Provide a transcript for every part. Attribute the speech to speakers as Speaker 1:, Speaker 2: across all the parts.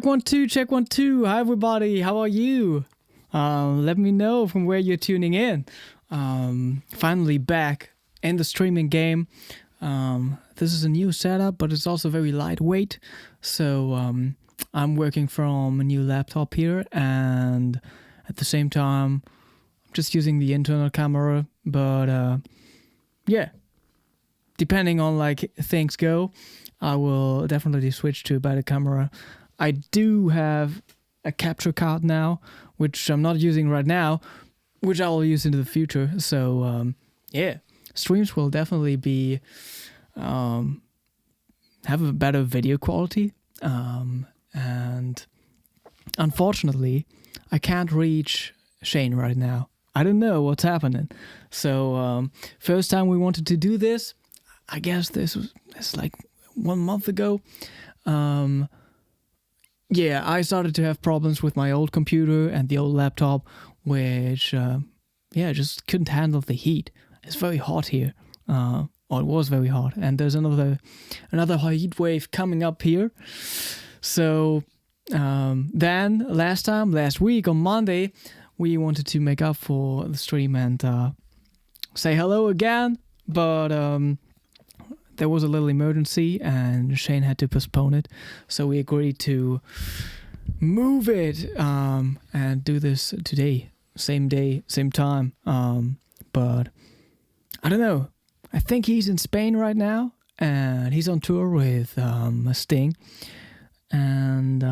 Speaker 1: 1, 2, check 1, 2. Hi everybody, how are you? Let me know from where you're tuning in. Finally back in the streaming game. This is a new setup, but it's also very lightweight. So I'm working from a new laptop here, and at the same time, I'm just using the internal camera. But yeah, depending on like things go, I will definitely switch to a better camera. I do have a capture card now, which I'm not using right now, which I will use into the future. So yeah, streams will definitely be have a better video quality. And unfortunately, I can't reach Shane right now. I don't know what's happening. So first time we wanted to do this, I guess this was like 1 month ago. Yeah, I started to have problems with my old computer and the old laptop, which just couldn't handle the heat. It's very hot here. Or it was very hot, and there's another heat wave coming up here. So then last week on Monday, we wanted to make up for the stream and say hello again, but there was a little emergency and Shane had to postpone it, so we agreed to move it and do this today, same day, same time. But I don't know. I think he's in Spain right now, and he's on tour with Sting, and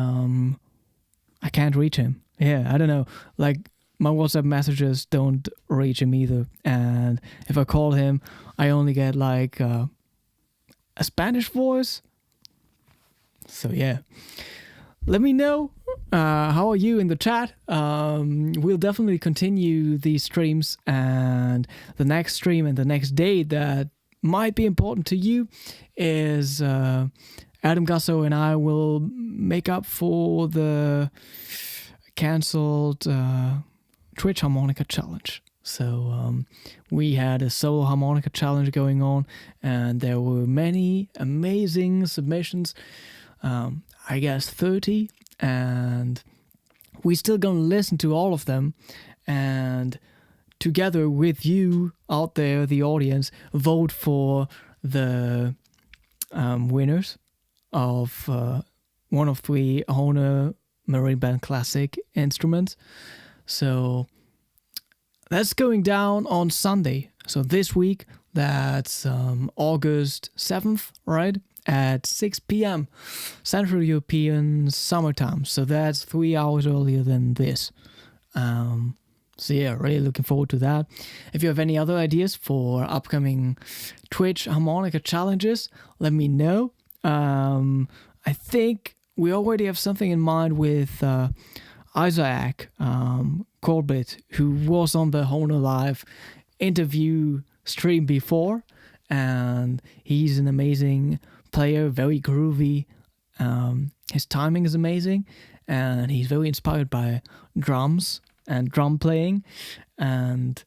Speaker 1: I can't reach him. Yeah, I don't know. Like, my WhatsApp messages don't reach him either, and if I call him, I only get like a Spanish voice. So yeah, let me know how are you in the chat. We'll definitely continue these streams, and the next stream and the next day that might be important to you is Adam Gussow and I will make up for the cancelled Twitch Harmonica challenge. So we had a solo harmonica challenge going on, and there were many amazing submissions. I guess 30, and we're still gonna listen to all of them, and together with you out there, the audience, vote for the winners of one of 3 Hohner Marine Band Classic instruments. So that's going down on Sunday. So this week, that's August 7th, right? At 6 p.m. Central European summertime. So that's 3 hours earlier than this. So yeah, really looking forward to that. If you have any other ideas for upcoming Twitch harmonica challenges, let me know. I think we already have something in mind with Isaac Corbett, who was on the Hohner Live interview stream before, and he's an amazing player, very groovy. His timing is amazing, and he's very inspired by drums and drum playing. And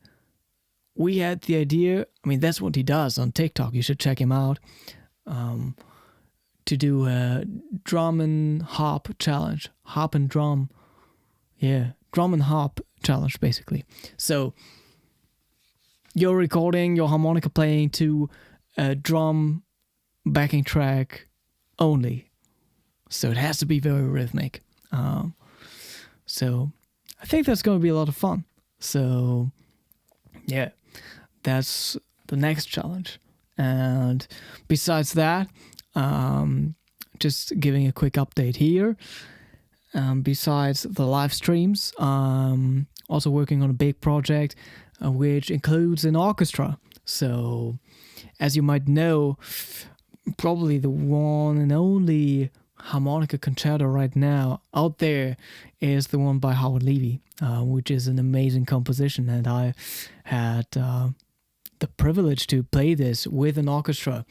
Speaker 1: we had the idea, I mean, that's what he does on TikTok, you should check him out, to do a drum and harp challenge. Harp and drum. Yeah, drum and harp challenge, basically. So you're recording your harmonica playing to a drum backing track only. So it has to be very rhythmic. So I think that's going to be a lot of fun. So yeah, that's the next challenge. And besides that, just giving a quick update here. Besides the live streams, also working on a big project which includes an orchestra. So as you might know, probably the one and only harmonica concerto right now out there is the one by Howard Levy, which is an amazing composition, and I had the privilege to play this with an orchestra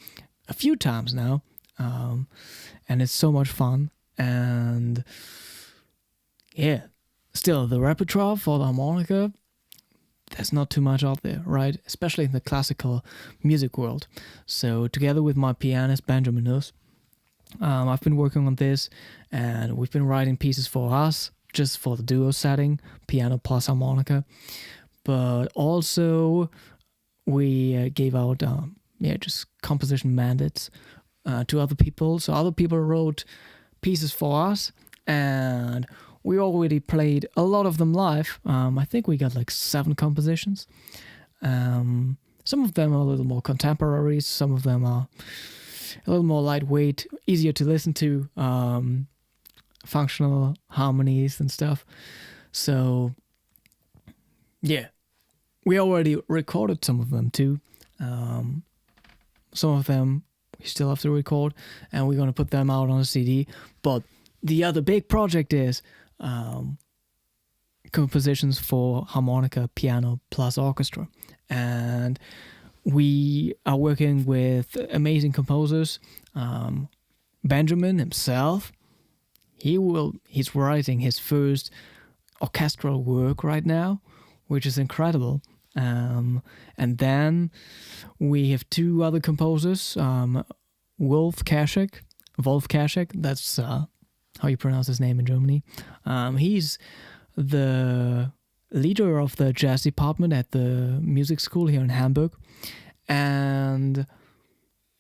Speaker 1: a few times now, and it's so much fun. And yeah, still the repertoire for the harmonica, there's not too much out there, right? Especially in the classical music world. So together with my pianist Benjamin Nuss, I've been working on this, and we've been writing pieces for us, just for the duo setting, piano plus harmonica. But also, we gave out, just composition mandates to other people. So other people wrote pieces for us, and we already played a lot of them live. I think we got like 7 compositions. Some of them are a little more contemporary, some of them are a little more lightweight, easier to listen to, functional harmonies and stuff. So, yeah, we already recorded some of them too. Some of them we still have to record, and we're going to put them out on a CD. But the other big project is compositions for harmonica, piano, plus orchestra. And we are working with amazing composers. Benjamin himself, he's writing his first orchestral work right now, which is incredible. And then we have 2 other composers, Wolf Kashik, that's how you pronounce his name in Germany. He's the leader of the jazz department at the music school here in Hamburg. And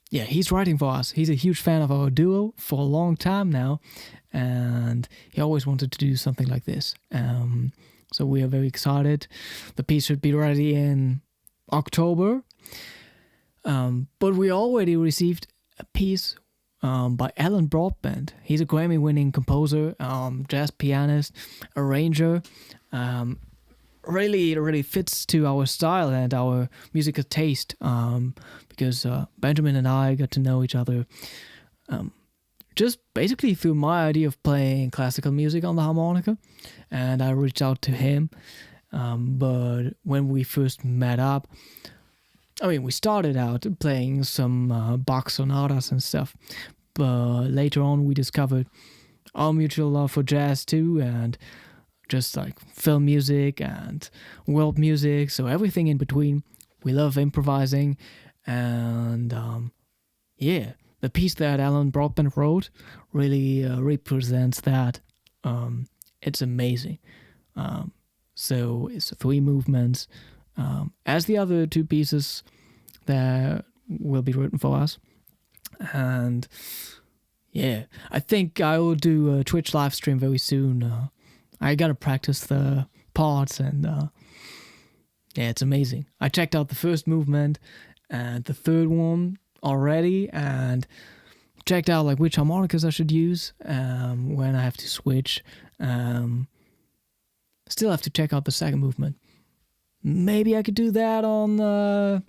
Speaker 1: yeah, he's writing for us. He's a huge fan of our duo for a long time now, and he always wanted to do something like this. So we are very excited. The piece should be ready in October. But we already received a piece by Alan Broadbent. He's a Grammy-winning composer, jazz pianist, arranger. Really fits to our style and our musical taste, because Benjamin and I got to know each other just basically through my idea of playing classical music on the harmonica, and I reached out to him. But when we first met up, we started out playing some Bach sonatas and stuff, but later on we discovered our mutual love for jazz too, and just like film music and world music, so everything in between. We love improvising, and the piece that Alan Broadbent wrote really represents that. It's amazing. So it's 3 movements, as the other 2 pieces that will be written for us. And yeah, I think I will do a Twitch live stream very soon. I gotta practice the parts, and it's amazing. I checked out the first movement and the third one already, and checked out like which harmonicas I should use when I have to switch. Still have to check out the second movement. Maybe I could do that on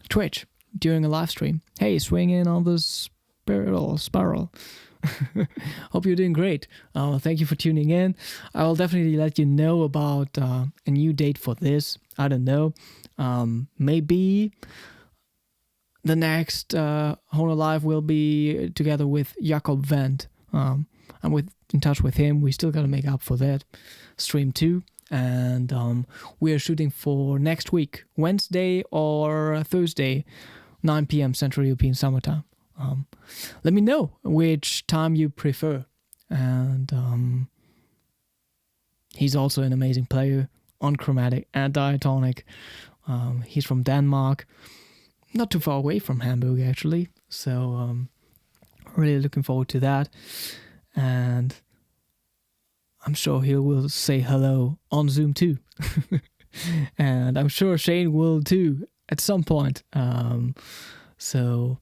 Speaker 1: Twitch during a live stream. Hey, swing in on the spiral. Hope you're doing great. Thank you for tuning in. I will definitely let you know about a new date for this. I don't know. Maybe the next Hohner Live will be together with Jakob Wendt. I'm in touch with him. We still got to make up for that stream too. And we are shooting for next week, Wednesday or Thursday, 9 p.m. Central European Summertime. Let me know which time you prefer. And he's also an amazing player on chromatic and diatonic. He's from Denmark, not too far away from Hamburg actually. So really looking forward to that. And I'm sure he will say hello on Zoom too. And I'm sure Shane will too at some point. So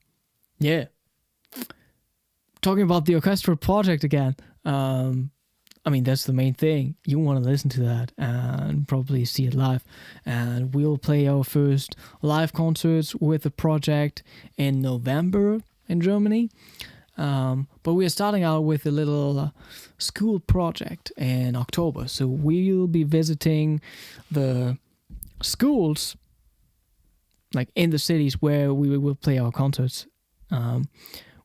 Speaker 1: yeah. Talking about the orchestral project again. That's the main thing. You want to listen to that and probably see it live. And we'll play our first live concerts with the project in November in Germany. But we are starting out with a little school project in October. So we'll be visiting the schools, like in the cities where we will play our concerts.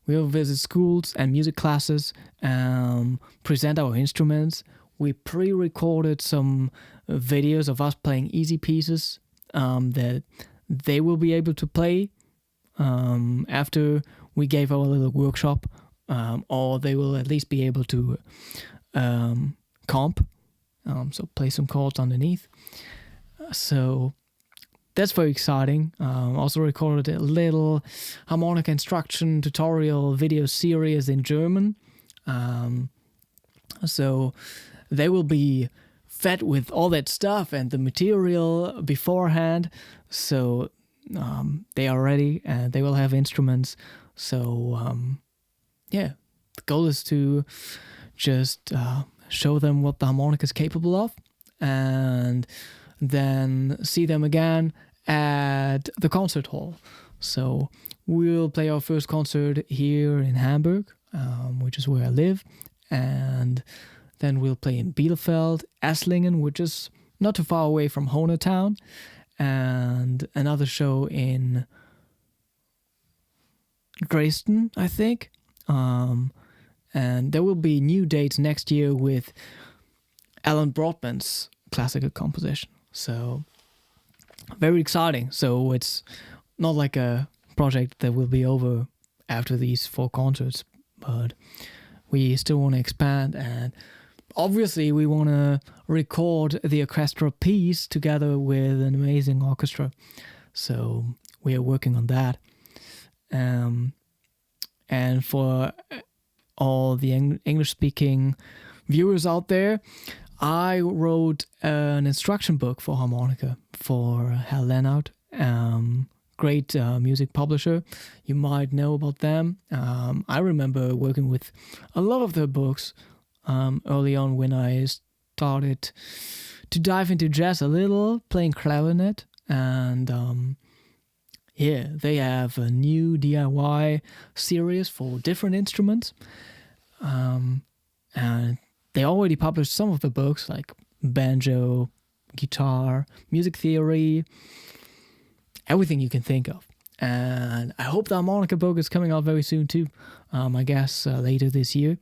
Speaker 1: We'll visit schools and music classes, present our instruments. We pre-recorded some videos of us playing easy pieces that they will be able to play after we gave our little workshop or they will at least be able to comp, so play some chords underneath. So that's very exciting. Also recorded a little harmonica instruction tutorial video series in German. So they will be fed with all that stuff and the material beforehand. So they are ready and they will have instruments. So the goal is to just show them what the harmonica is capable of, and then see them again at the concert hall. So we'll play our first concert here in Hamburg, which is where I live, and then we'll play in Bielefeld, Esslingen, which is not too far away from Hohner town, and another show in Dresden, I think. And there will be new dates next year with Alan Broadbent's classical composition. So very exciting. So it's not like a project that will be over after these 4 concerts, but we still want to expand, and obviously we want to record the orchestra piece together with an amazing orchestra. So we are working on that. And for all the English-speaking viewers out there, I wrote an instruction book for harmonica for Hal Lennart, great music publisher. You might know about them. I remember working with a lot of their books early on when I started to dive into jazz a little, playing clarinet. And they have a new DIY series for different instruments. And they already published some of the books, like banjo, guitar, music theory, everything you can think of. And I hope the harmonica book is coming out very soon too. I guess later this year.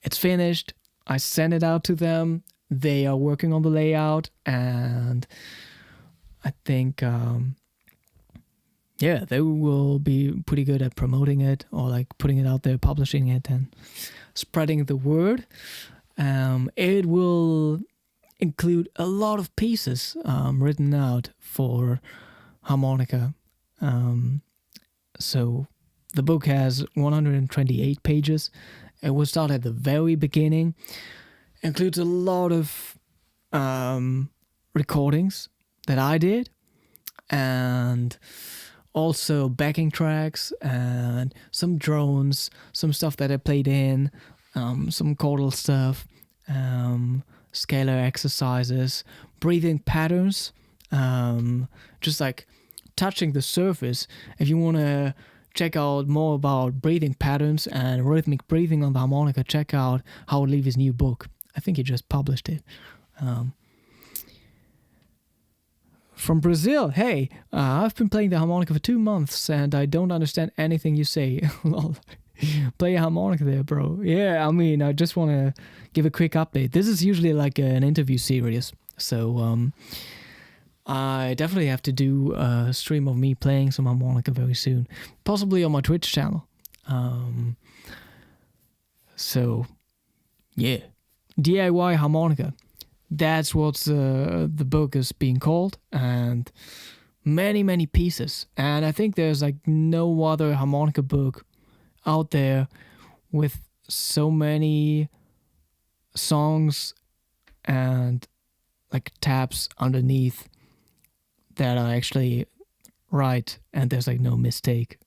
Speaker 1: It's finished. I sent it out to them. They are working on the layout, and I think they will be pretty good at promoting it, or like putting it out there, publishing it, and spreading the word. It will include a lot of pieces written out for harmonica. So the book has 128 pages. It will start at the very beginning. Includes a lot of recordings that I did, and also backing tracks and some drones, some stuff that I played in, some chordal stuff, scalar exercises, breathing patterns, just like touching the surface. If you want to check out more about breathing patterns and rhythmic breathing on the harmonica, check out Howard Levy's new book. I think he just published it. From Brazil, hey, I've been playing the harmonica for 2 months and I don't understand anything you say. Play a harmonica there, bro. Yeah, I mean, I just want to give a quick update. This is usually like an interview series, so I definitely have to do a stream of me playing some harmonica very soon, possibly on my Twitch channel. So, yeah, DIY harmonica. That's what the book is being called, and many pieces. And I think there's like no other harmonica book out there with so many songs and like tabs underneath that are actually right, and there's like no mistake.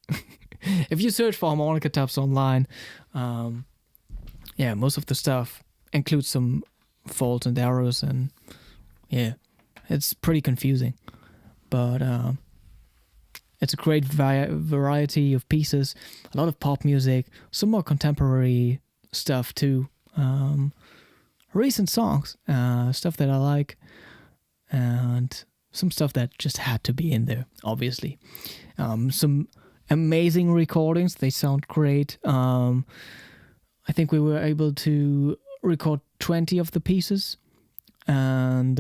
Speaker 1: If you search for harmonica tabs online, most of the stuff includes some faults and errors, and it's pretty confusing, but it's a great variety of pieces, a lot of pop music, some more contemporary stuff too, recent songs, stuff that I like, and some stuff that just had to be in there, obviously. Some amazing recordings, they sound great. I think we were able to record 20 of the pieces, and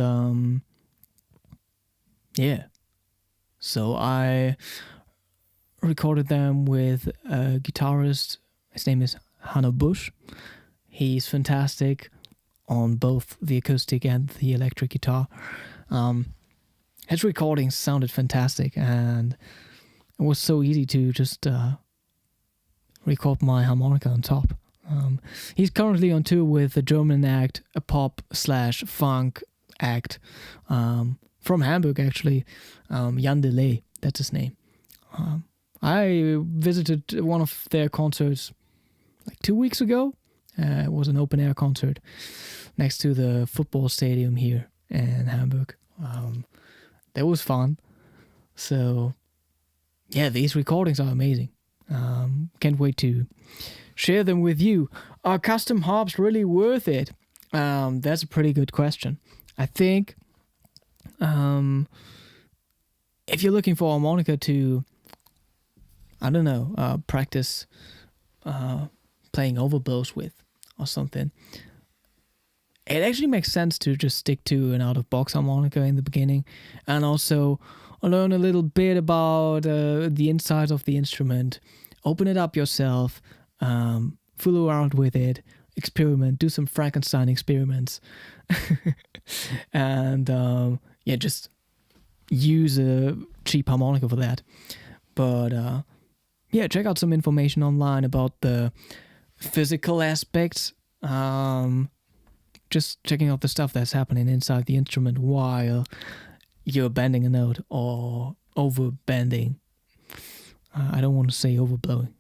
Speaker 1: so I recorded them with a guitarist. His name is Hohner. He's fantastic on both the acoustic and the electric guitar. His recordings sounded fantastic, and it was so easy to just record my harmonica on top. He's currently on tour with a German act, a pop/funk act from Hamburg, actually. Jan Delay, that's his name. I visited one of their concerts like 2 weeks ago. It was an open air concert next to the football stadium here in Hamburg. That was fun. So, yeah, these recordings are amazing. Can't wait to share them with you. Are custom harps really worth it? That's a pretty good question. I think if you're looking for a harmonica to, I don't know, practice playing overblows with or something, it actually makes sense to just stick to an out-of-box harmonica in the beginning, and also learn a little bit about the inside of the instrument, open it up yourself, fool around with it, experiment, do some Frankenstein experiments, and just use a cheap harmonica for that. But check out some information online about the physical aspects. Just checking out the stuff that's happening inside the instrument while you're bending a note or over bending. I don't want to say overblowing.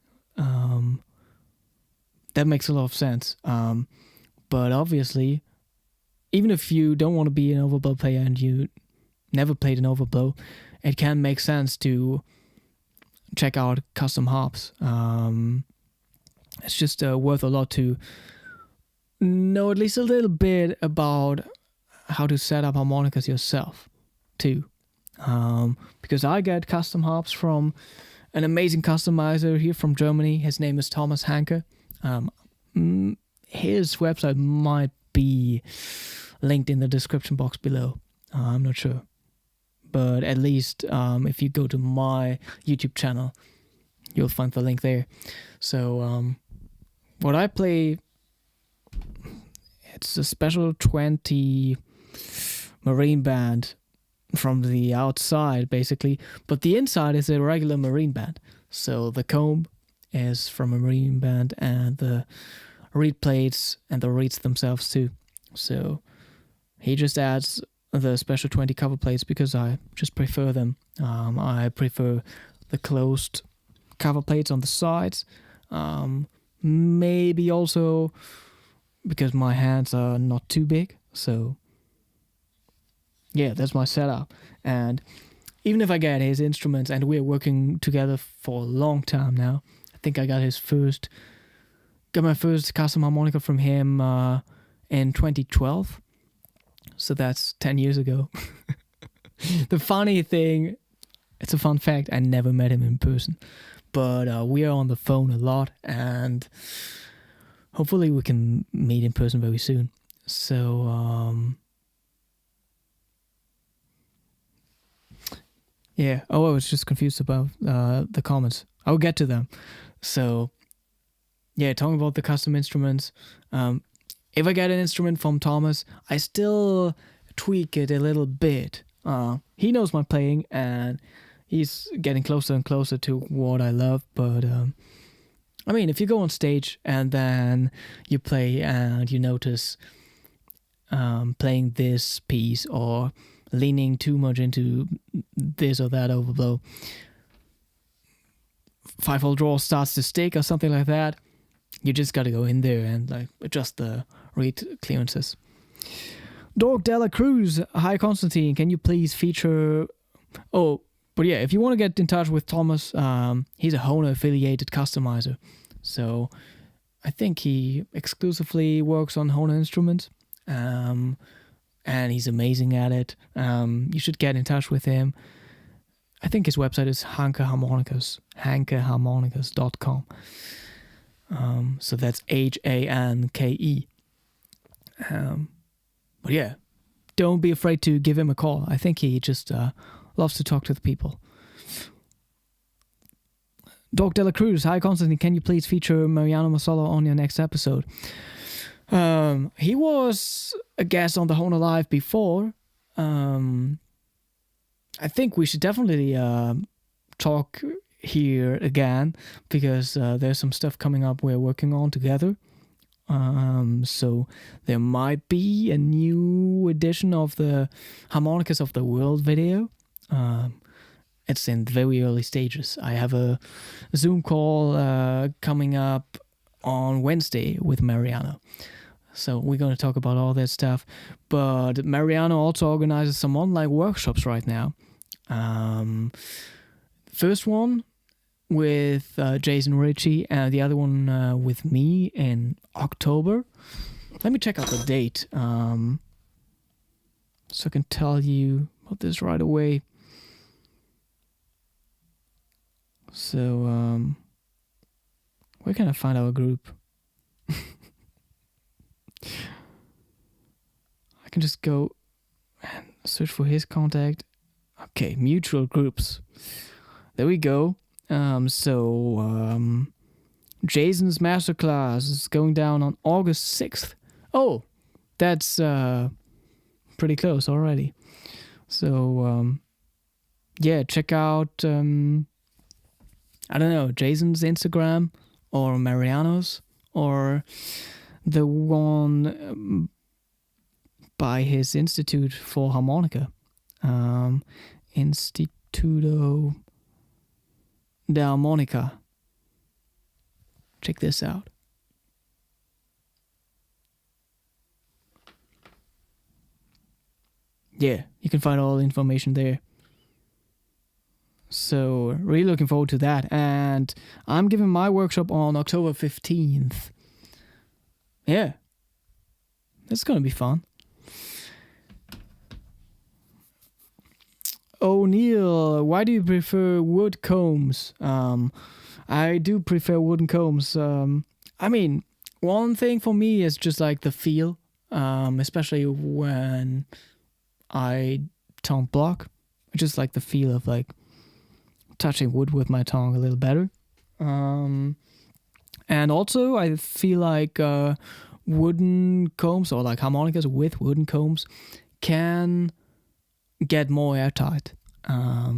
Speaker 1: That makes a lot of sense. But obviously, even if you don't want to be an overblow player and you never played an overblow, it can make sense to check out custom harps. It's just worth a lot to know at least a little bit about how to set up harmonicas yourself too. Because I get custom harps from an amazing customizer here from Germany. His name is Thomas Hanke. His website might be linked in the description box below. I'm not sure. But at least if you go to my YouTube channel, you'll find the link there. So what I play, it's a special 20 marine band from the outside, basically. But the inside is a regular marine band. So the comb is from a marine band, and the reed plates and the reeds themselves too. So he just adds the special 20 cover plates because I just prefer them. I prefer the closed cover plates on the sides. Maybe also because my hands are not too big. So yeah, that's my setup. And even if I get his instruments, and we're working together for a long time now, I think I got my first custom harmonica from him in 2012. So that's 10 years ago. The funny thing, it's a fun fact, I never met him in person. But we are on the phone a lot, and hopefully we can meet in person very soon. So, yeah. Oh, I was just confused about the comments. I'll get to them. So, yeah, talking about the custom instruments. If I get an instrument from Thomas, I still tweak it a little bit. He knows my playing, and he's getting closer and closer to what I love. But, I mean, if you go on stage and then you play and you notice playing this piece or leaning too much into this or that overblow, 5-hole draw starts to stick or something like that, you just got to go in there and like adjust the reed clearances. Dork Dela Cruz, hi Konstantin, can you please feature... Oh, but yeah, if you want to get in touch with Thomas, he's a Hohner affiliated customizer. So I think he exclusively works on Hohner instruments. And he's amazing at it. You should get in touch with him. I think his website is hankeharmonicas.com. So that's Hanke. But yeah, don't be afraid to give him a call. I think he just loves to talk to the people. Doc Dela Cruz, hi Konstantin, can you please feature Mariano Masolo on your next episode? He was a guest on the Hohner Live before. I think we should definitely talk here again, because there's some stuff coming up we're working on together. So there might be a new edition of the Harmonicas of the World video. It's in very early stages. I have a Zoom call coming up on Wednesday with Mariano. So we're going to talk about all that stuff. But Mariano also organizes some online workshops right now. First one with Jason Ritchie, and the other one with me in October. Let me check out the date, so I can tell you about this right away. So, where can I find our group? I can just go and search for his contact. Okay, mutual groups. There we go. Jason's masterclass is going down on August 6th. Oh, that's pretty close already. So, check out, I don't know, Jason's Instagram or Mariano's, or the one by his Institute for Harmonica. Instituto de Harmonica. Check this out. Yeah, you can find all the information there. So, really looking forward to that. And I'm giving my workshop on October 15th. Yeah. That's going to be fun. O'Neill, why do you prefer wood combs? I do prefer wooden combs. I mean, one thing for me is just like the feel, especially when I tongue block. I just like the feel of like touching wood with my tongue a little better. And also I feel like wooden combs, or like harmonicas with wooden combs, can get more airtight.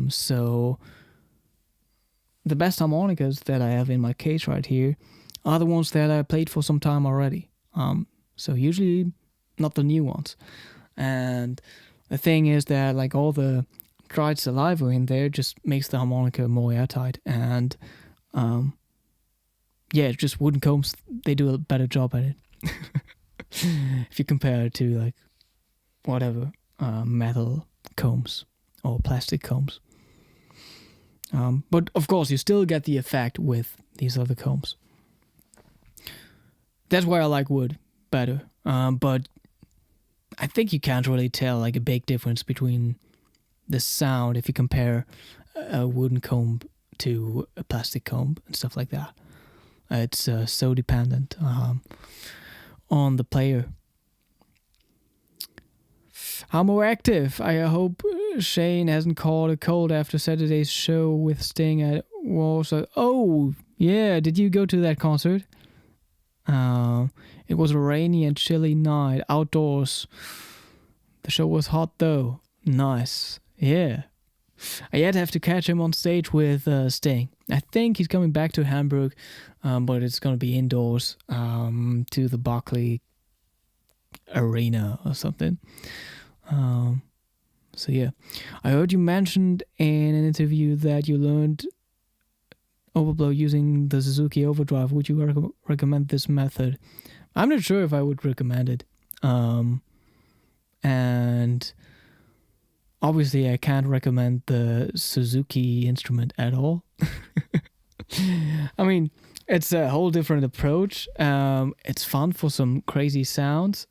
Speaker 1: So the best harmonicas that I have in my case right here are the ones that I played for some time already. So usually not the new ones. And the thing is that like all the dried saliva in there just makes the harmonica more airtight. And just wooden combs, they do a better job at it. If you compare it to like whatever metal combs or plastic combs. But of course you still get the effect with these other combs. That's why I like wood better. But I think you can't really tell like a big difference between the sound if you compare a wooden comb to a plastic comb and stuff like that. It's so dependent on the player. I'm more active. I hope Shane hasn't caught a cold after Saturday's show with Sting at Warsaw. Oh, yeah. Did you go to that concert? It was a rainy and chilly night outdoors. The show was hot though. Nice. Yeah. I yet have to catch him on stage with Sting. I think he's coming back to Hamburg, but it's going to be indoors to the Barclay Arena or something. So yeah, I heard you mentioned in an interview that you learned overblow using the Suzuki Overdrive. Would you recommend this method? I'm not sure if I would recommend it. And obviously I can't recommend the Suzuki instrument at all. I mean, it's a whole different approach. It's fun for some crazy sounds.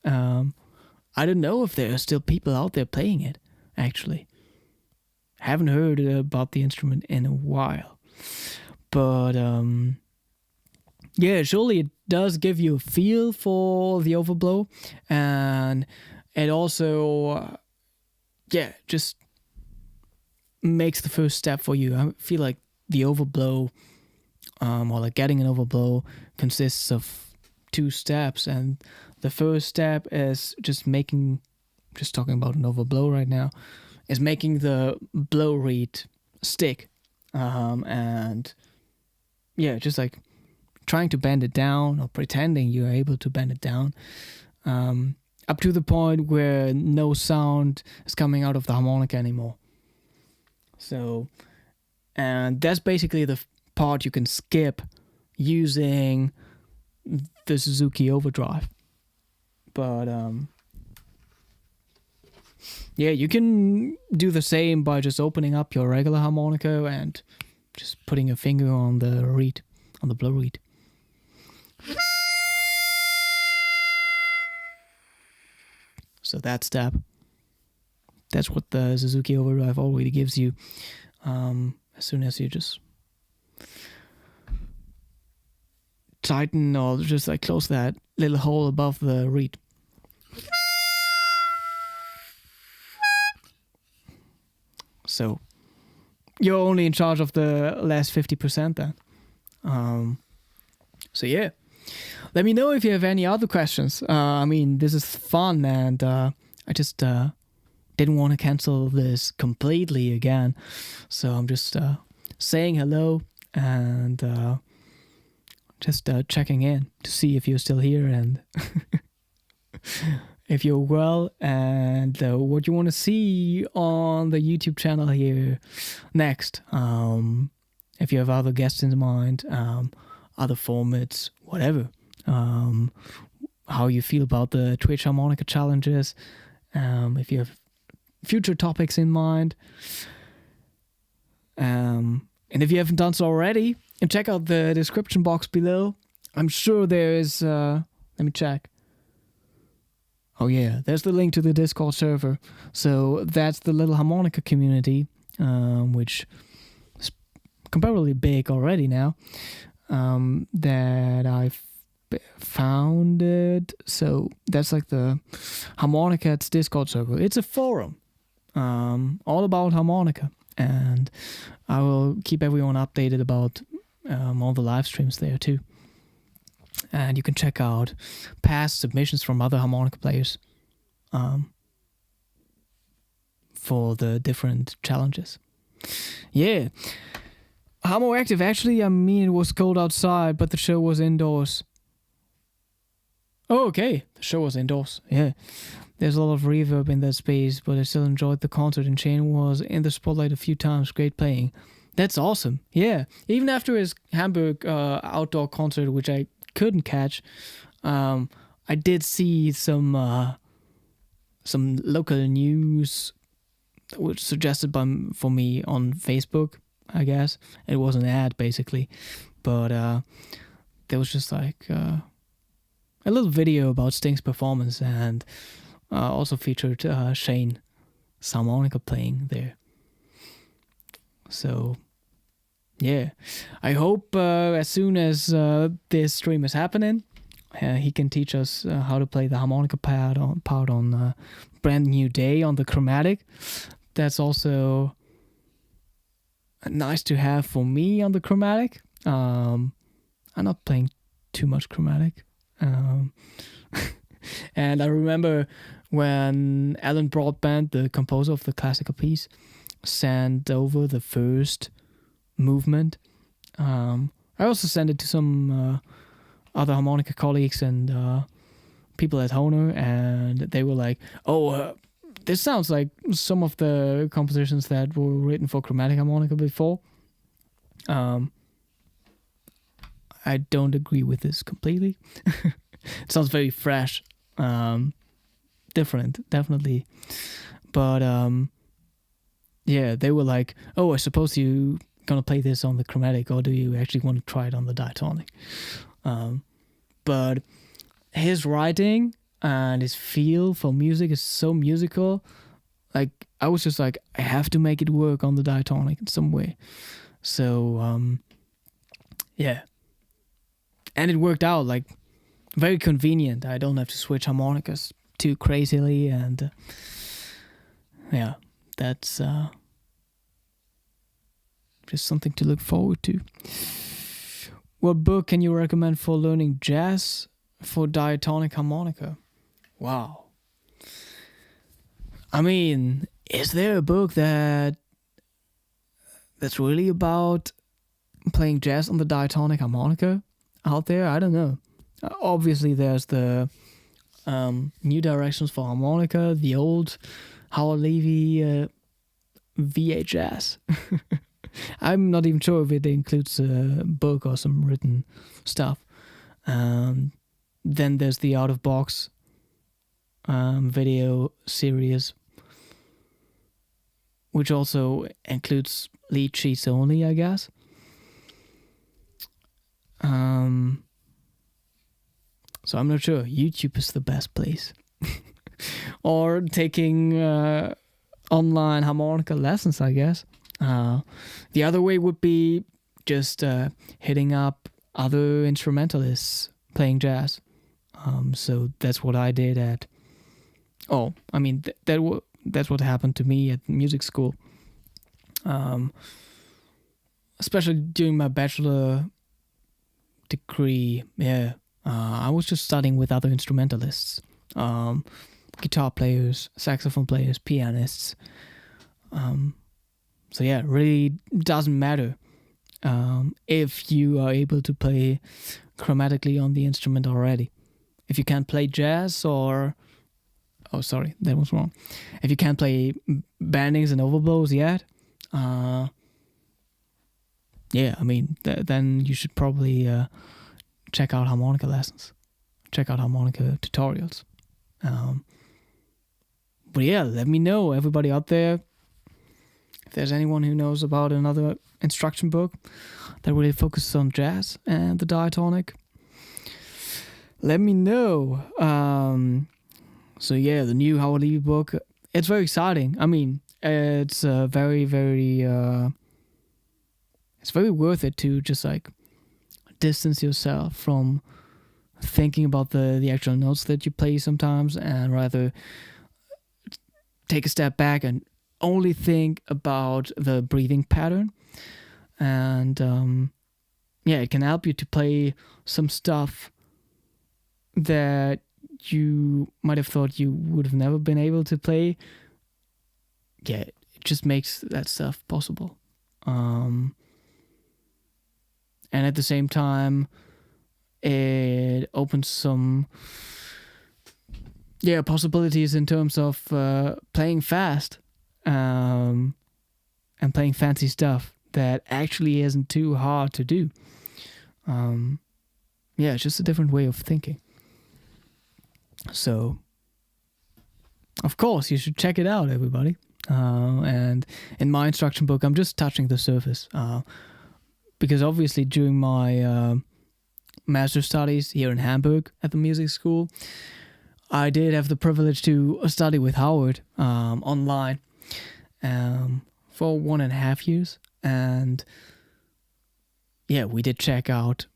Speaker 1: I don't know if there are still people out there playing it, actually. Haven't heard about the instrument in a while. But, surely it does give you a feel for the overblow. And it also, just makes the first step for you. I feel like the overblow or like getting an overblow consists of 2 steps, and the first step is just talking about an overblow right now, is making the blow reed stick, and yeah, just like trying to bend it down or pretending you're able to bend it down, up to the point where no sound is coming out of the harmonica anymore. So, and that's basically the part you can skip using the Suzuki Overdrive. But yeah, you can do the same by just opening up your regular harmonica and just putting your finger on the reed, on the blow reed. So that step, that's what the Suzuki Overdrive already gives you. As soon as you just tighten or just like close that little hole above the reed. So you're only in charge of the last 50% then. So yeah, let me know if you have any other questions. I mean, this is fun, and I just didn't want to cancel this completely again. So I'm just saying hello and just checking in to see if you're still here and if you're well, and what you want to see on the YouTube channel here next. If you have other guests in mind, other formats, whatever. How you feel about the Twitch harmonica challenges. If you have future topics in mind. And if you haven't done so already, check out the description box below. I'm sure there is, let me check. Oh yeah, there's the link to the Discord server. So that's the little harmonica community, which is comparably big already now, that I've founded. So that's like the Harmonica's Discord server. It's a forum, all about harmonica, and I will keep everyone updated about all the live streams there too. And you can check out past submissions from other harmonica players for the different challenges. Yeah. Harmo Active, actually, I mean, it was cold outside, but the show was indoors. Oh, okay. The show was indoors. Yeah. There's a lot of reverb in that space, but I still enjoyed the concert, and Shane was in the spotlight a few times. Great playing. That's awesome. Yeah. Even after his Hamburg outdoor concert, which I couldn't catch, I did see some local news which suggested for me on Facebook, I guess. It was an ad basically, but there was just like a little video about Sting's performance, and also featured Shane's harmonica playing there. So yeah, I hope as soon as this stream is happening, he can teach us how to play the harmonica part on Brand New Day on the chromatic. That's also nice to have for me on the chromatic. I'm not playing too much chromatic. And I remember when Alan Broadbent, the composer of the classical piece, sent over the first movement. I also sent it to some other harmonica colleagues and people at Hohner, and they were like, this sounds like some of the compositions that were written for chromatic harmonica before. I don't agree with this completely. It sounds very fresh, different, definitely. But yeah, they were like, I suppose you gonna play this on the chromatic, or do you actually want to try it on the diatonic? But his writing and his feel for music is so musical. Like, I was just like, I have to make it work on the diatonic in some way. So yeah, and it worked out, like, very convenient. I don't have to switch harmonicas too crazily, and yeah, that's just something to look forward to. what book can you recommend for learning jazz for diatonic harmonica? Wow. I mean, is there a book that's really about playing jazz on the diatonic harmonica out there? I don't know. Obviously, there's the New Directions for Harmonica, the old Howard Levy VHS. I'm not even sure if it includes a book or some written stuff. Then there's the Out of Box video series, which also includes lead sheets only, I guess. So I'm not sure. YouTube is the best place. Or taking online harmonica lessons, I guess. The other way would be just hitting up other instrumentalists playing jazz. So that's what I did at. Oh, I mean that's what happened to me at music school. Especially during my bachelor degree, I was just studying with other instrumentalists, guitar players, saxophone players, pianists. So yeah, it really doesn't matter if you are able to play chromatically on the instrument already. If you can't play jazz or... Oh, sorry, that was wrong. If you can't play bendings and overblows yet, yeah, I mean, then you should probably check out harmonica lessons. Check out harmonica tutorials. But yeah, let me know, everybody out there, if there's anyone who knows about another instruction book that really focuses on jazz and the diatonic. Let me know. So yeah, the new Howard Levy book, it's very exciting. I mean, it's very, very... it's very worth it to just like distance yourself from thinking about the actual notes that you play sometimes, and rather take a step back and only think about the breathing pattern. And yeah, it can help you to play some stuff that you might have thought you would have never been able to play. Yeah, it just makes that stuff possible. And at the same time, it opens some possibilities in terms of playing fast and playing fancy stuff that actually isn't too hard to do. It's just a different way of thinking. So, of course, you should check it out, everybody. And in my instruction book, I'm just touching the surface. Because obviously during my master's studies here in Hamburg at the music school, I did have the privilege to study with Howard online for 1.5 years. And yeah, we did check out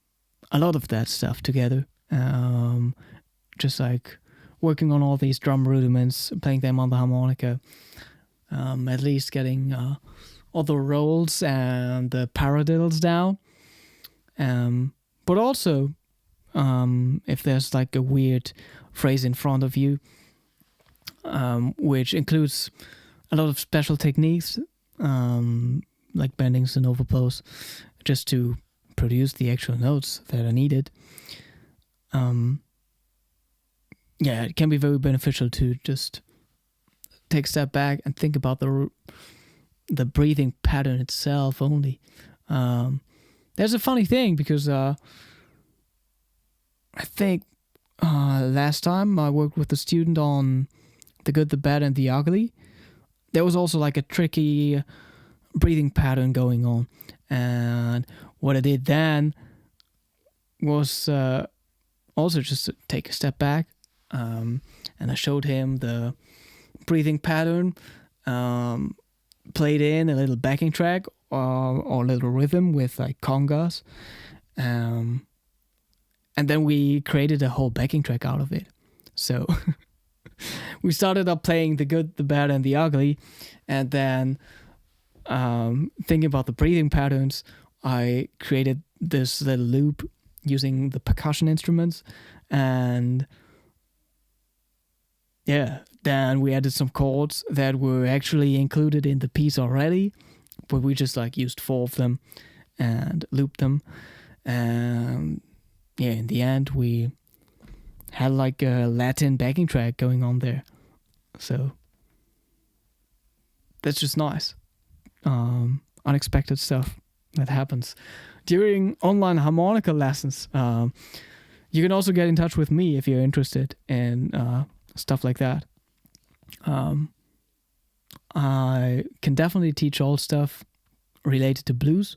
Speaker 1: a lot of that stuff together. Just like working on all these drum rudiments, playing them on the harmonica, at least getting all the rolls and the paradiddles down. But also, if there's like a weird phrase in front of you, which includes a lot of special techniques, like bendings and overblows, just to produce the actual notes that are needed. It can be very beneficial to just take a step back and think about the breathing pattern itself only. There's a funny thing because I think last time I worked with a student on The Good, the Bad, and the Ugly, there was also like a tricky breathing pattern going on. And what I did then was also just to take a step back, and I showed him the breathing pattern, played in a little backing track or a little rhythm with like congas, and then we created a whole backing track out of it. So we started up playing The Good, the Bad, and the Ugly, and then thinking about the breathing patterns, I created this little loop using the percussion instruments, and yeah, then we added some chords that were actually included in the piece already, but we just like used 4 of them and looped them. And yeah, in the end, we had like a Latin backing track going on there. So that's just nice. Unexpected stuff that happens during online harmonica lessons. You can also get in touch with me if you're interested in stuff like that. I can definitely teach all stuff related to blues,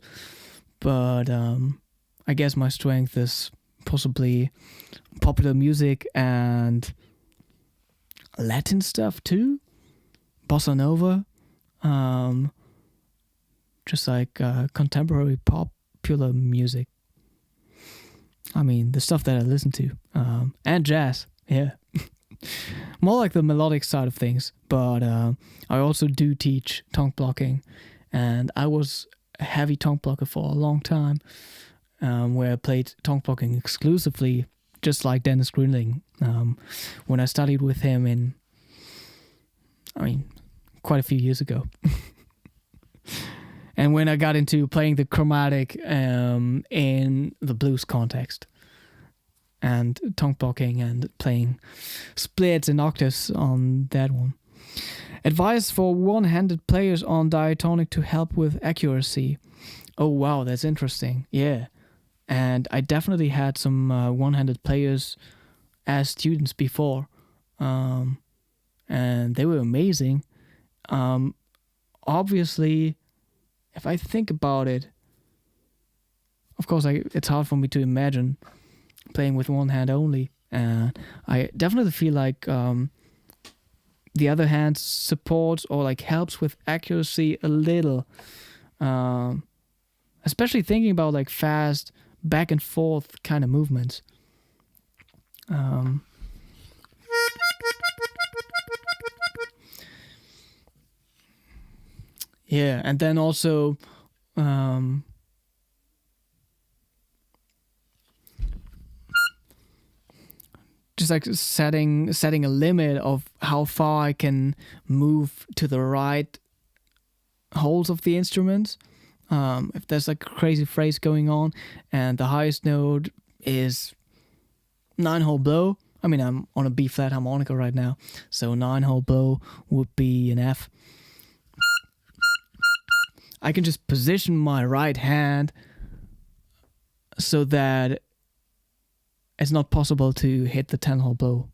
Speaker 1: but I guess my strength is possibly popular music and Latin stuff too, bossa nova, just like contemporary popular music. I mean, the stuff that I listen to, and jazz, yeah. More like the melodic side of things, but I also do teach tongue blocking, and I was a heavy tongue blocker for a long time, where I played tongue blocking exclusively, just like Dennis Greenling, when I studied with him quite a few years ago. And when I got into playing the chromatic in the blues context, and tongue blocking and playing splits and octaves on that one. Advice for one-handed players on diatonic to help with accuracy. Oh wow, that's interesting. Yeah. And I definitely had some one-handed players as students before. And they were amazing. Obviously, if I think about it, of course, it's hard for me to imagine playing with one hand only. I definitely feel like the other hand supports or like helps with accuracy a little. Especially thinking about like fast back and forth kind of movements. Yeah, and then also just like setting a limit of how far I can move to the right holes of the instruments. If there's like a crazy phrase going on and the highest note is 9-hole blow. I mean, I'm on a B flat harmonica right now, so 9-hole blow would be an F. I can just position my right hand so that it's not possible to hit the 10-hole blow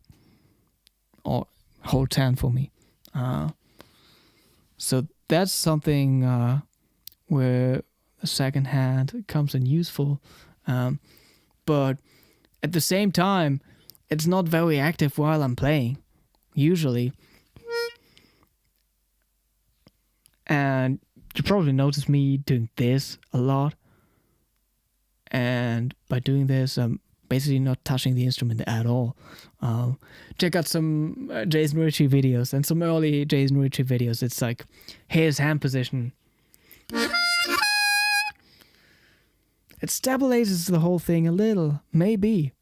Speaker 1: or hole 10 for me. So that's something where the second hand comes in useful. But at the same time, it's not very active while I'm playing, usually. And you probably notice me doing this a lot. And by doing this, I'm basically not touching the instrument at all. Check out some Jason Ritchie videos and some early Jason Ritchie videos. It's like his hand position. It stabilizes the whole thing a little, maybe.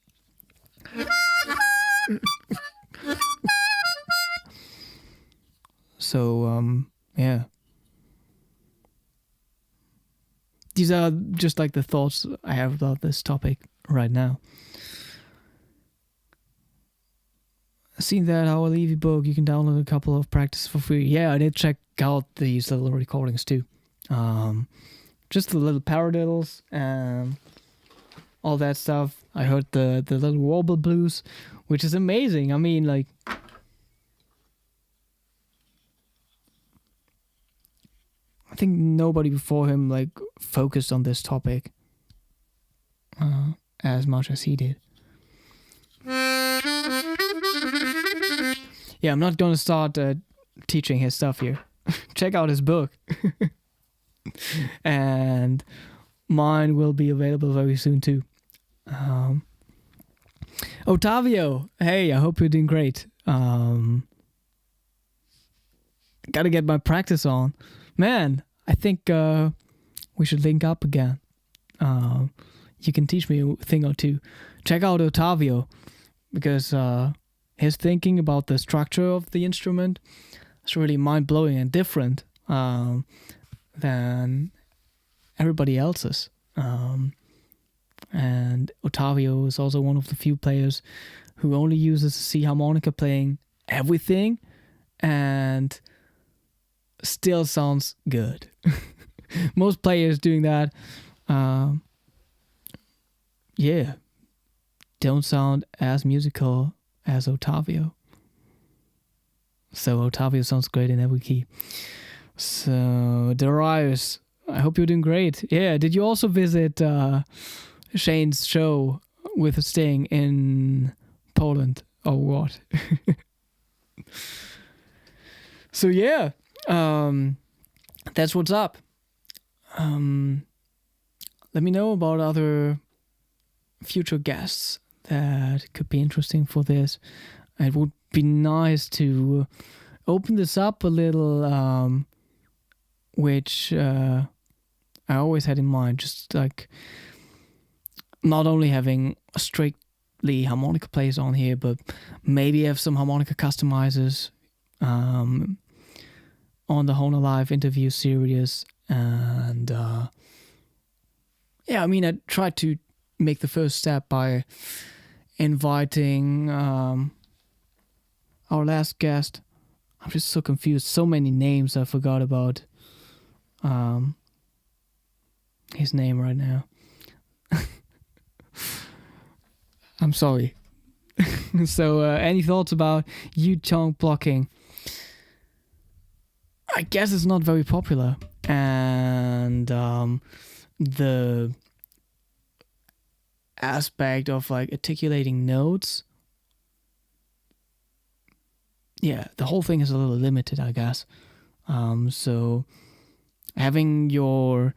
Speaker 1: So, yeah. These are just like the thoughts I have about this topic right now. Seen that How I Leave You book, you can download a couple of practices for free. Yeah, I did check out these little recordings too. Just the little paradiddles and all that stuff. I heard the little warble blues, which is amazing. I mean, like, I think nobody before him like focused on this topic as much as he did. Yeah, I'm not gonna start teaching his stuff here. Check out his book. And mine will be available very soon too. Otavio, hey, I hope you're doing great. Gotta get my practice on. Man, I think we should link up again. you can teach me a thing or two. Check out Ottavio, because his thinking about the structure of the instrument is really mind-blowing and different than everybody else's. And Ottavio is also one of the few players who only uses C harmonica, playing everything and still sounds good. Most players doing that, don't sound as musical as Ottavio. So Ottavio sounds great in every key. So Darius, I hope you're doing great. Yeah, did you also visit Shane's show with Sting in Poland or what? So yeah, that's what's up. Let me know about other future guests that could be interesting for this. It would be nice to open this up a little, which I always had in mind, just like not only having strictly harmonica players on here, but maybe have some harmonica customizers on the Hohner Live interview series. And I tried to make the first step by inviting our last guest. I'm just so confused. So many names I forgot about his name right now. I'm sorry. So any thoughts about U-tongue blocking? I guess it's not very popular. And the aspect of like articulating notes, the whole thing is a little limited, I guess. So having your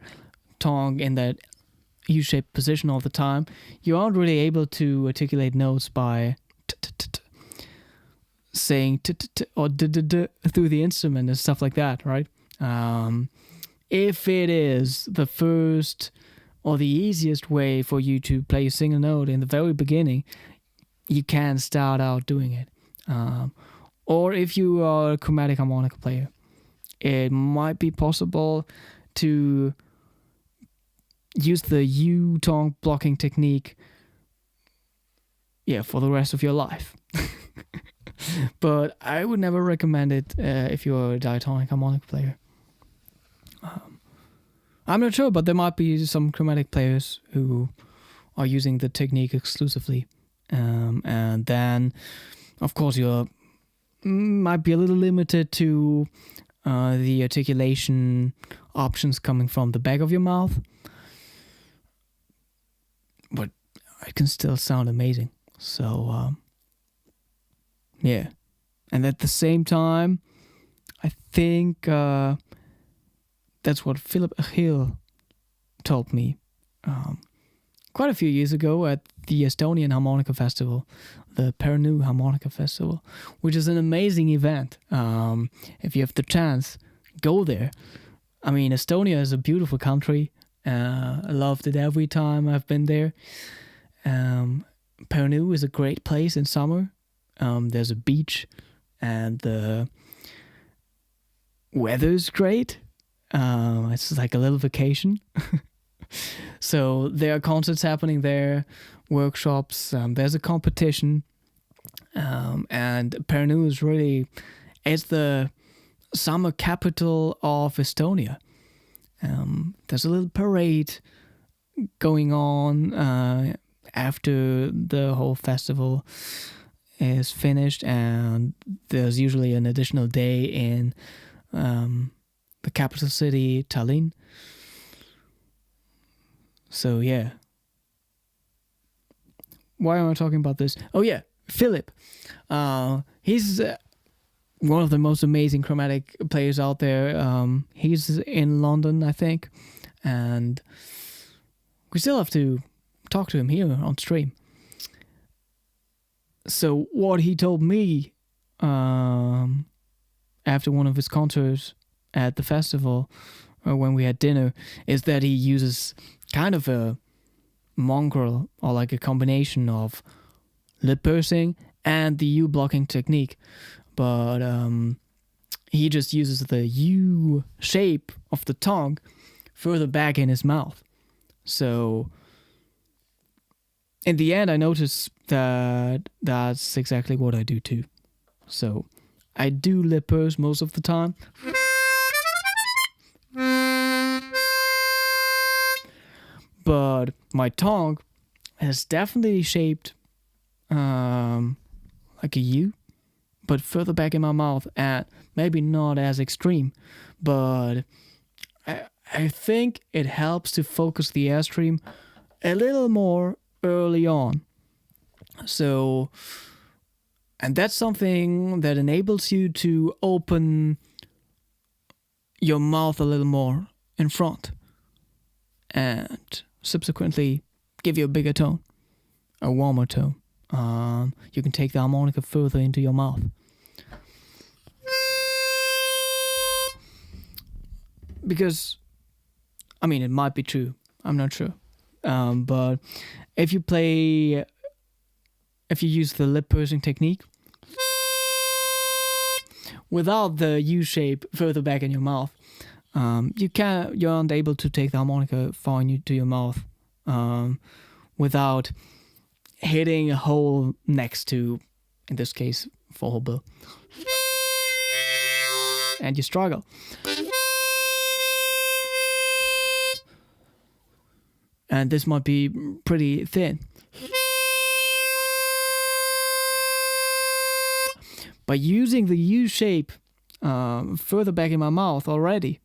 Speaker 1: tongue in that U-shaped position all the time, you aren't really able to articulate notes by saying or through the instrument and stuff like that, right? If it is the first or the easiest way for you to play a single note in the very beginning, you can start out doing it. Or if you are a chromatic harmonica player, it might be possible to use the U-tongue blocking technique for the rest of your life. But I would never recommend it if you're a diatonic harmonica player. I'm not sure, but there might be some chromatic players who are using the technique exclusively. And then, of course, you might be a little limited to the articulation options coming from the back of your mouth. But it can still sound amazing. So, and at the same time, I think that's what Philip Hill told me quite a few years ago at the Estonian Harmonica Festival, the Pärnu Harmonica Festival, which is an amazing event. If you have the chance, go there. I mean, Estonia is a beautiful country. I loved it every time I've been there. Pärnu is a great place in summer. There's a beach and the weather's great. It's like a little vacation. So there are concerts happening there, workshops, there's a competition. And Pärnu is really, it's the summer capital of Estonia. There's a little parade going on after the whole festival is finished, and there's usually an additional day in the capital city, Tallinn. So why am I talking about this? Oh yeah, Philip. He's one of the most amazing chromatic players out there. He's in London, I think, and we still have to talk to him here on stream. So what he told me after one of his concerts at the festival, when we had dinner, is that he uses kind of a mongrel or like a combination of lip pursing and the U blocking technique, but he just uses the U shape of the tongue further back in his mouth. So in the end, I noticed that that's exactly what I do too. So I do lip purse most of the time. But my tongue is definitely shaped like a U, but further back in my mouth, and maybe not as extreme, but I think it helps to focus the airstream a little more early on. So, and that's something that enables you to open your mouth a little more in front and subsequently give you a bigger tone, a warmer tone. You can take the harmonica further into your mouth. Because, I mean, it might be true. I'm not sure. But if you use the lip pursing technique without the U shape further back in your mouth, you aren't able to take the harmonica far into your mouth without hitting a hole next to, in this case, 4-hole bill. And you struggle. And this might be pretty thin. By using the U shape further back in my mouth already,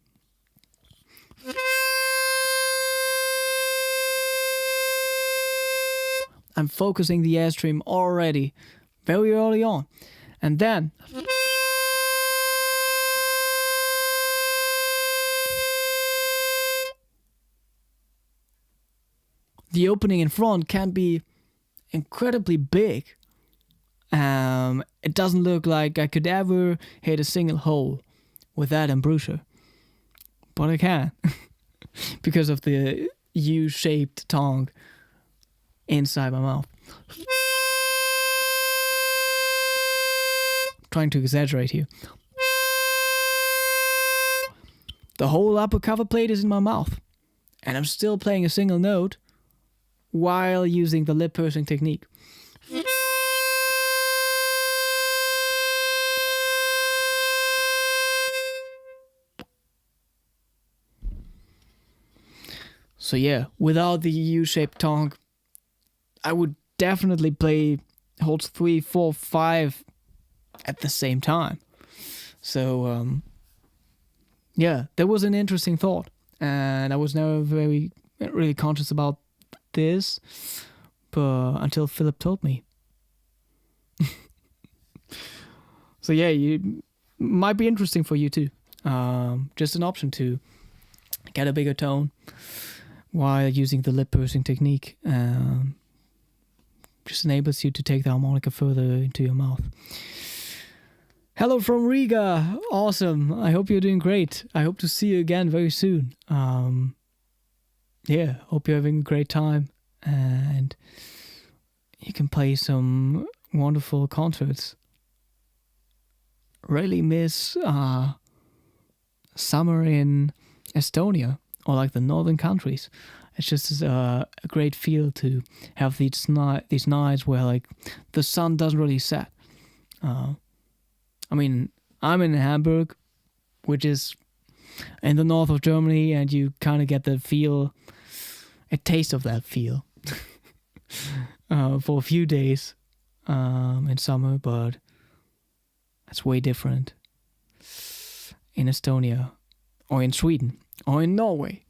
Speaker 1: I'm focusing the airstream already very early on. And then the opening in front can be incredibly big. It doesn't look like I could ever hit a single hole with that embouchure. But I can. Because of the U-shaped tongue inside my mouth. Trying to exaggerate here. The whole upper cover plate is in my mouth. And I'm still playing a single note while using the lip pursing technique. So yeah, without the U-shaped tongue, I would definitely play holes 3, 4, 5 at the same time. So yeah, that was an interesting thought, and I was never really conscious about this, but until Philip told me. So yeah, you might be interesting for you too. Just an option to get a bigger tone while using the lip pursing technique. Just enables you to take the harmonica further into your mouth. Hello from Riga. Awesome. I hope you're doing great. I hope to see you again very soon. Yeah, hope you're having a great time and you can play some wonderful concerts. Really miss summer in Estonia or like the northern countries. It's just a great feel to have these nights where like the sun doesn't really set. I mean, I'm in Hamburg, which is in the north of Germany, and you kind of get the feel, a taste of that feel for a few days in summer, but it's way different in Estonia or in Sweden or in Norway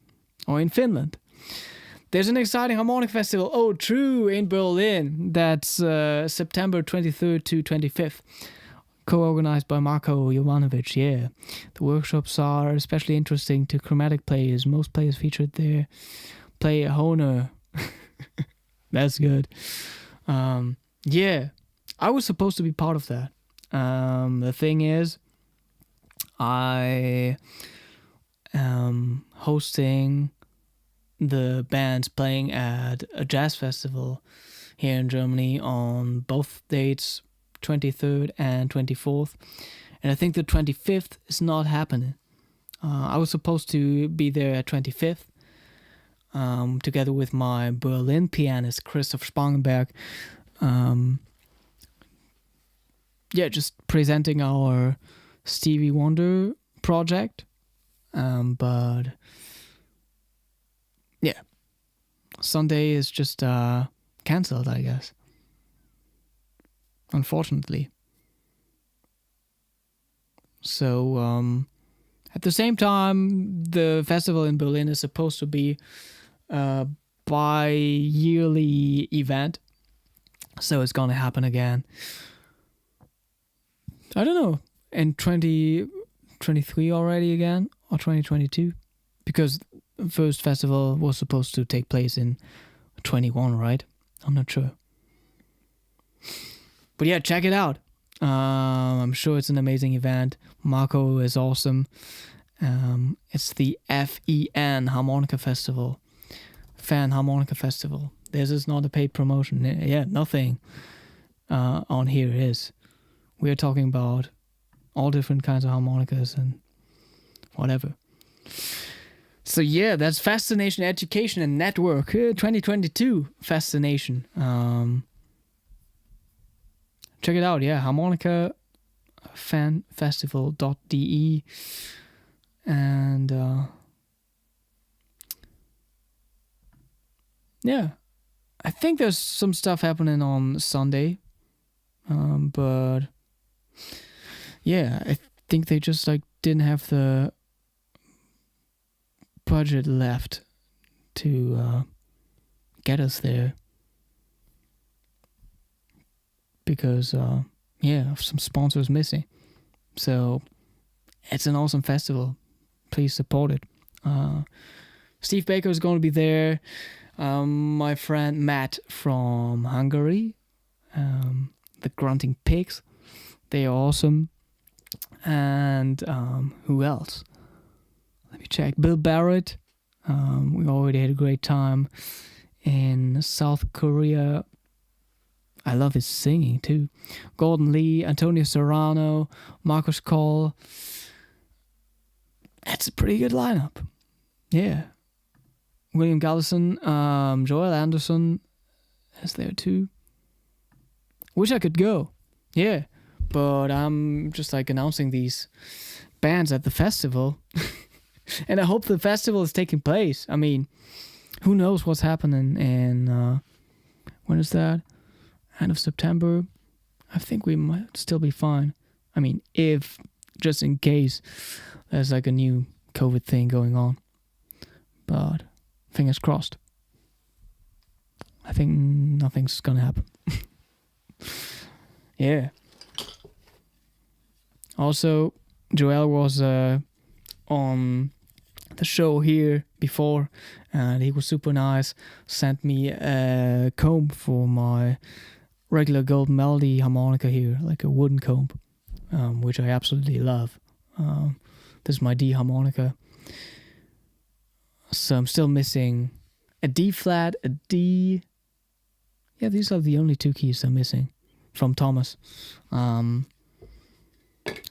Speaker 1: or in Finland. There's an exciting harmonic festival, oh true, in Berlin. That's September 23rd to 25th. Co-organized by Marko Jovanovic, yeah. The workshops are especially interesting to chromatic players. Most players featured there play a Hohner. That's good. Yeah, I was supposed to be part of that. The thing is, I am hosting the bands playing at a jazz festival here in Germany on both dates, 23rd and 24th. And I think the 25th is not happening. I was supposed to be there at 25th, together with my Berlin pianist, Christoph Spangenberg. Just presenting our Stevie Wonder project. But yeah, Sunday is just cancelled, I guess. Unfortunately. So, at the same time, the festival in Berlin is supposed to be a bi-yearly event. So it's gonna happen again. I don't know, in 2023 already again, or 2022? Because the first festival was supposed to take place in 21, right? I'm not sure. But yeah, check it out. I'm sure it's an amazing event. Marco is awesome. It's the FEN Harmonica Festival. Fan Harmonica Festival. This is not a paid promotion. Yeah, nothing on here is. We're talking about all different kinds of harmonicas and whatever. So yeah, that's Fascination Education and Network 2022 Fascination. Check it out, yeah, harmonica fanfestival.de. And yeah, I think there's some stuff happening on Sunday, but yeah, I think they just didn't have the budget left to get us there. Because, of some sponsors missing. So, it's an awesome festival. Please support it. Steve Baker is going to be there. My friend Matt from Hungary. The Grunting Pigs. They are awesome. And who else? Let me check. Bill Barrett. We already had a great time in South Korea. I love his singing too. Gordon Lee, Antonio Serrano, Marcus Cole. That's a pretty good lineup. Yeah. William Gallison, Joel Anderson is there too. Wish I could go. Yeah. But I'm just announcing these bands at the festival. And I hope the festival is taking place. I mean, who knows what's happening in, when is that? End of September. I think we might still be fine. I mean, if, just in case, there's a new COVID thing going on. But, fingers crossed. I think nothing's gonna happen. Yeah. Also, Joel was on the show here before, and he was super nice. Sent me a comb for my regular gold melody harmonica here, a wooden comb, which I absolutely love. This is my D harmonica. So I'm still missing a D flat, a D. Yeah, these are the only two keys I'm missing from Thomas.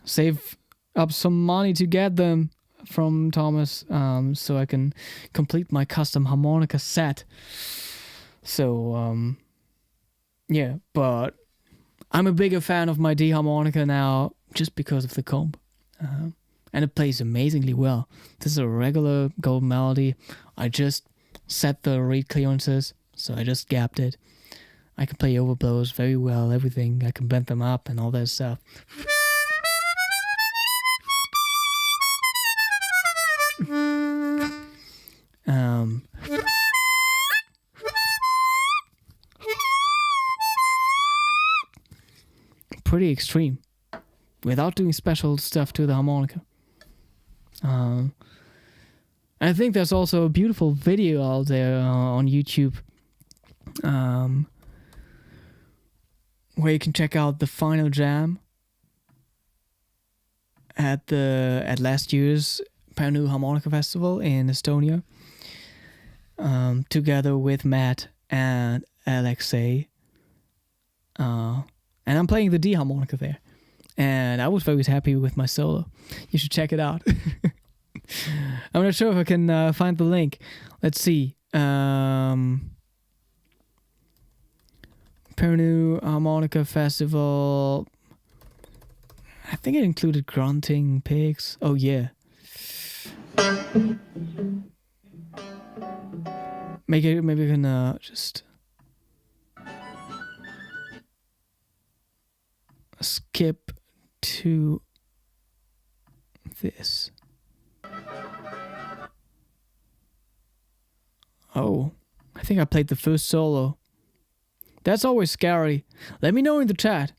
Speaker 1: Save up some money to get them from Thomas, so I can complete my custom harmonica set. So, yeah, but I'm a bigger fan of my D harmonica now just because of the comb. And it plays amazingly well. This is a regular gold melody. I just set the reed clearances, so I just gapped it. I can play overblows very well, everything. I can bend them up and all that stuff. Pretty extreme, without doing special stuff to the harmonica. I think there's also a beautiful video out there on YouTube, where you can check out the final jam at last year's Pärnu Harmonica Festival in Estonia. together with Matt and Alexei. And I'm playing the D harmonica there. And I was very happy with my solo. You should check it out. I'm not sure if I can find the link. Let's see. Pernu Harmonica Festival. I think it included grunting pigs. Oh yeah. Maybe we can just skip to this. Oh, I think I played the first solo. That's always scary. Let me know in the chat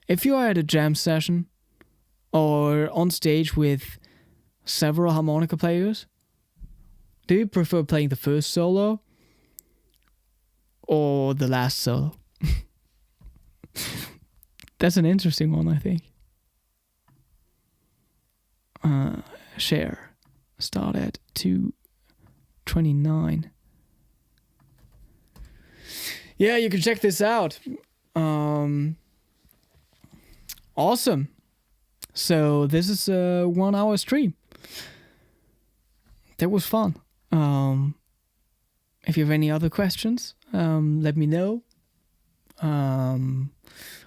Speaker 1: if you are at a jam session or on stage with several harmonica players. Do you prefer playing the first solo or the last solo? That's an interesting one, I think. Share. Start at 2:29. Yeah, you can check this out. Awesome. So this is a 1 hour stream. That was fun. If you have any other questions, let me know.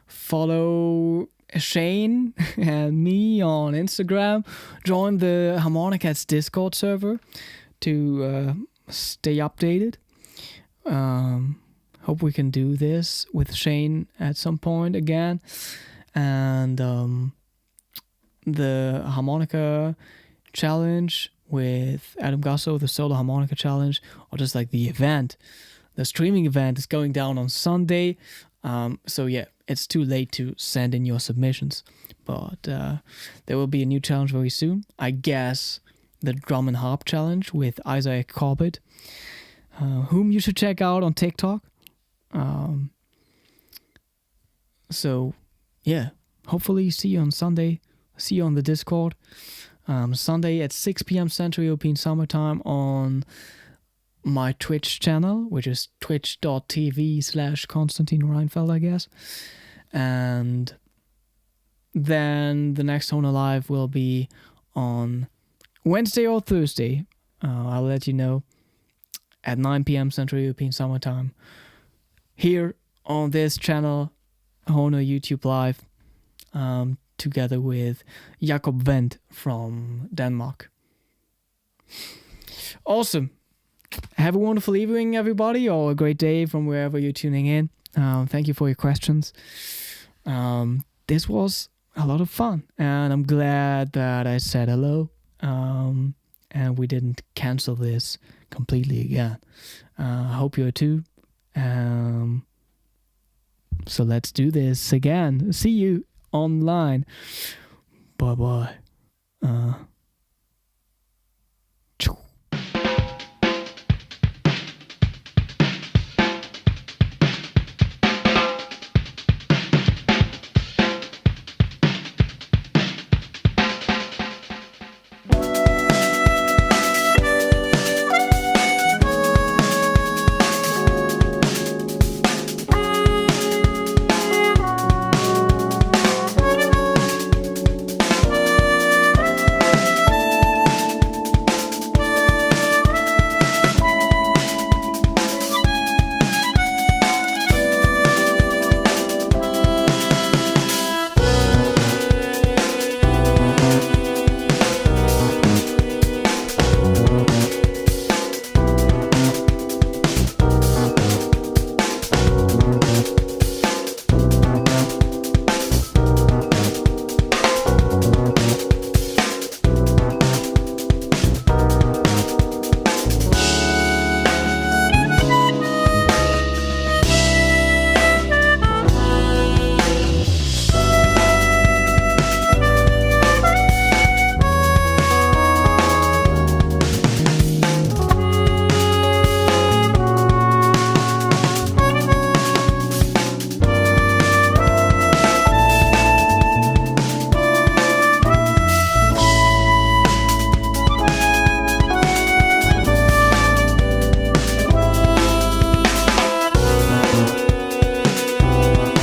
Speaker 1: Follow Shane and me on Instagram. Join the Harmonicats Discord server to stay updated. Hope we can do this with Shane at some point again. And the harmonica challenge with Adam Gussow, the solo harmonica challenge, or just like the event, the streaming event is going down on Sunday. So yeah, it's too late to send in your submissions, but there will be a new challenge very soon. I guess the drum and harp challenge with Isaac Corbett, whom you should check out on TikTok. So yeah, hopefully see you on Sunday. See you on the Discord. Sunday at 6 p.m. Central European Summer Time on my Twitch channel, which is twitch.tv/Konstantin Reinfeld, I guess. And then the next Hohner Live will be on Wednesday or Thursday. I'll let you know at 9 p.m. Central European Summer Time. Here on this channel, Hohner YouTube Live, together with Jakob Wendt from Denmark. Awesome. Have a wonderful evening, everybody, or a great day from wherever you're tuning in. Thank you for your questions. This was a lot of fun, and I'm glad that I said hello, and we didn't cancel this completely again. I hope you are too. So let's do this again. See you online. Bye-bye.